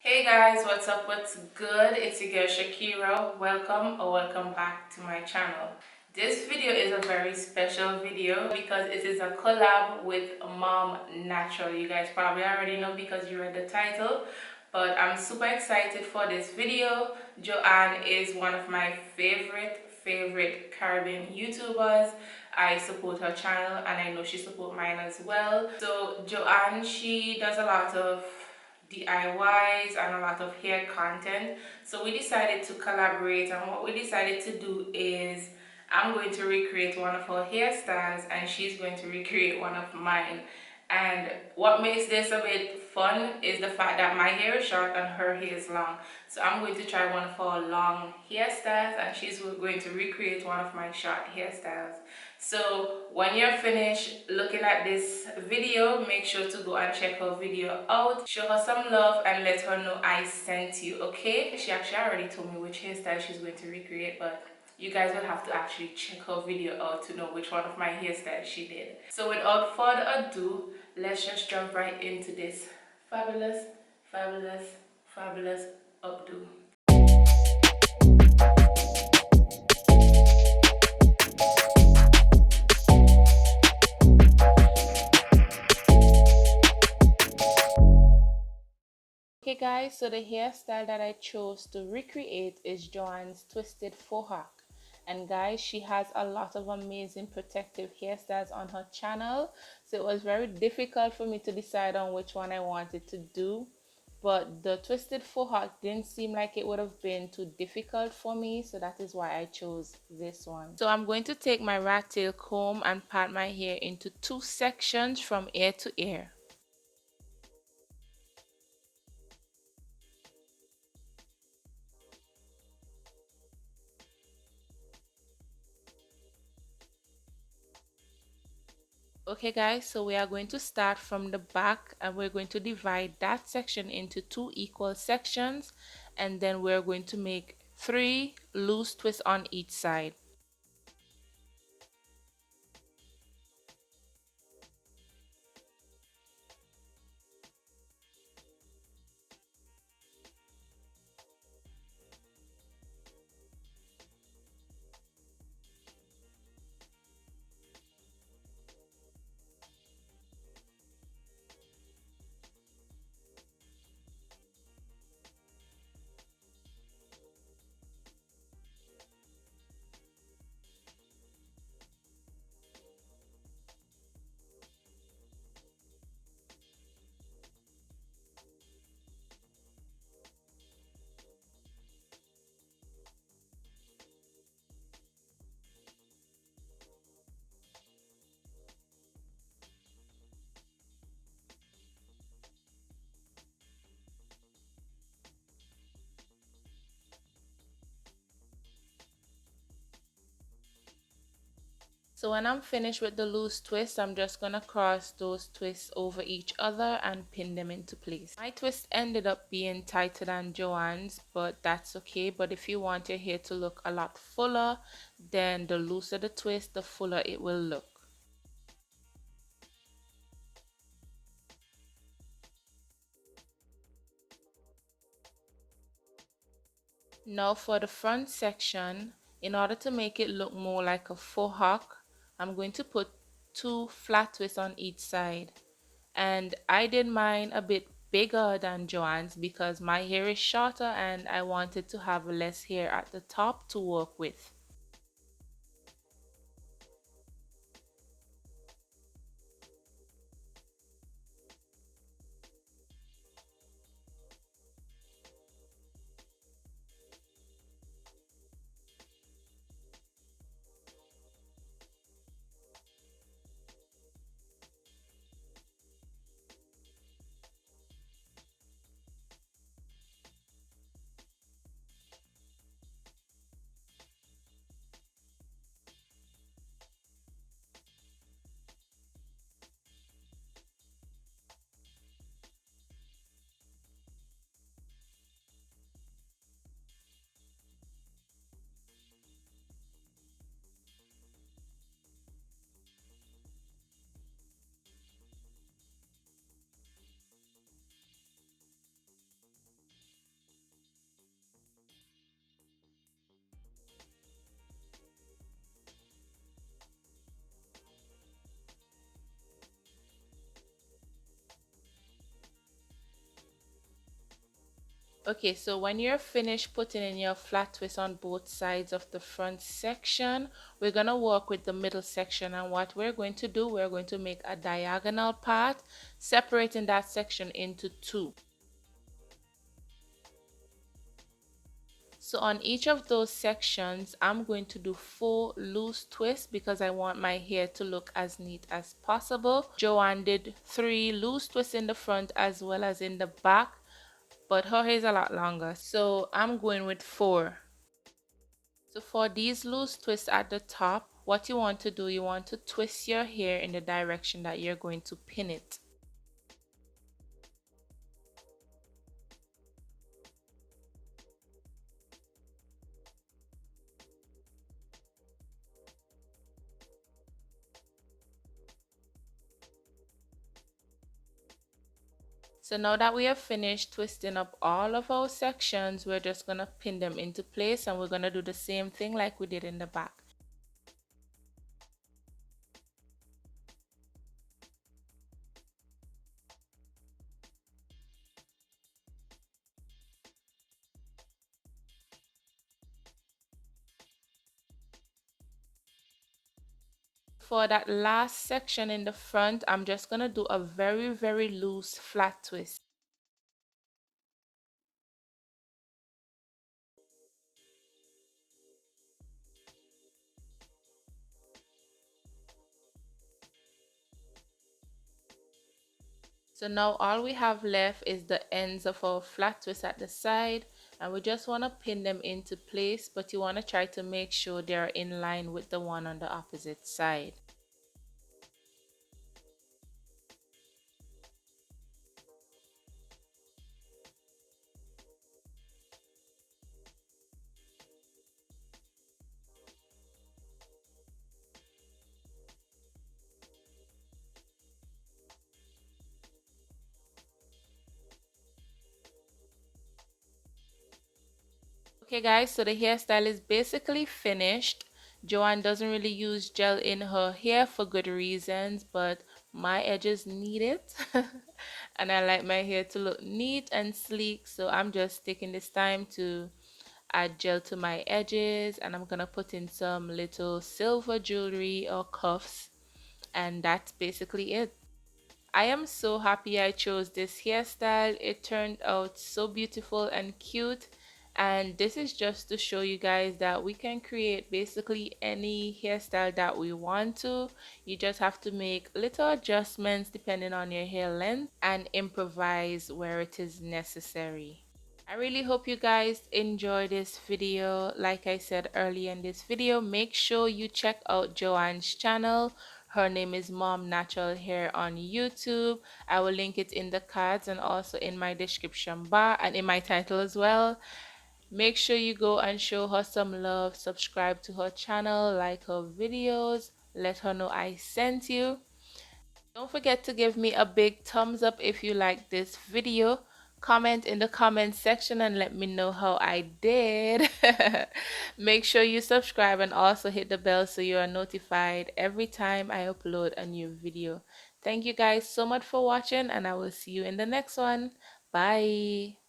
Hey guys, what's up? What's good? It's your girl Shakira. Welcome or welcome back to my channel. This video is a very special video because it is a collab with Mom Natural. You guys probably already know because you read the title, but I'm super excited for this video. Joanne is one of my favorite Caribbean YouTubers. I support her channel and I know she supports mine as well. So Joanne, she does a lot of DIYs and a lot of hair content, so we decided to collaborate, and what we decided to do is I'm going to recreate one of her hairstyles and she's going to recreate one of mine. And what makes this a bit fun is the fact that my hair is short and her hair is long. So I'm going to try one of her long hairstyles and she's going to recreate one of my short hairstyles. So when you're finished looking at this video, make sure to go and check her video out. Show her some love and let her know I sent you, okay? She actually already told me which hairstyle she's going to recreate, but you guys will have to actually check her video out to know which one of my hairstyles she did. So without further ado, let's just jump right into this fabulous, fabulous, fabulous updo. Okay guys, so the hairstyle that I chose to recreate is Joanne's Twisted Faux Hawk. And guys, she has a lot of amazing protective hairstyles on her channel, so it was very difficult for me to decide on which one I wanted to do. But the Twisted Faux Hawk didn't seem like it would have been too difficult for me, so that is why I chose this one. So I'm going to take my rat tail comb and part my hair into two sections from ear to ear. Okay guys, so we are going to start from the back and we're going to divide that section into two equal sections, and then we're going to make 3 loose twists on each side. So when I'm finished with the loose twists, I'm just gonna cross those twists over each other and pin them into place. My twist ended up being tighter than Joanne's, but that's okay. But if you want your hair to look a lot fuller, then the looser the twist, the fuller it will look. Now for the front section, in order to make it look more like a faux hawk, I'm going to put 2 flat twists on each side. And I did mine a bit bigger than Joanne's because my hair is shorter and I wanted to have less hair at the top to work with. Okay, so when you're finished putting in your flat twist on both sides of the front section, we're going to work with the middle section. And what we're going to do, we're going to make a diagonal part, separating that section into two. So on each of those sections, I'm going to do 4 loose twists because I want my hair to look as neat as possible. Joanne did 3 loose twists in the front as well as in the back, but her hair is a lot longer, so I'm going with 4. So for these loose twists at the top, what you want to do, you want to twist your hair in the direction that you're going to pin it. So now that we have finished twisting up all of our sections, we're just going to pin them into place, and we're going to do the same thing like we did in the back. For that last section in the front, I'm just going to do a very, very loose flat twist. So now all we have left is the ends of our flat twist at the side, and we just want to pin them into place, but you want to try to make sure they are in line with the one on the opposite side. Okay guys, so the hairstyle is basically finished. Joanne doesn't really use gel in her hair for good reasons, but my edges need it. And I like my hair to look neat and sleek, so I'm just taking this time to add gel to my edges, and I'm gonna put in some little silver jewelry or cuffs, and that's basically it. I am so happy I chose this hairstyle. It turned out so beautiful and cute. And this is just to show you guys that we can create basically any hairstyle that we want to. You just have to make little adjustments depending on your hair length and improvise where it is necessary. I really hope you guys enjoy this video. Like I said earlier in this video, make sure you check out Joanne's channel. Her name is Mom Natural Hair on YouTube. I will link it in the cards and also in my description bar and in my title as well. Make sure you go and show her some love. Subscribe to her channel, like her videos, let her know I sent you. Don't forget to give me a big thumbs up if you like this video. Comment in the comment section and let me know how I did. Make sure you subscribe and also hit the bell so you are notified every time I upload a new video. Thank you guys so much for watching, and I will see you in the next one. Bye.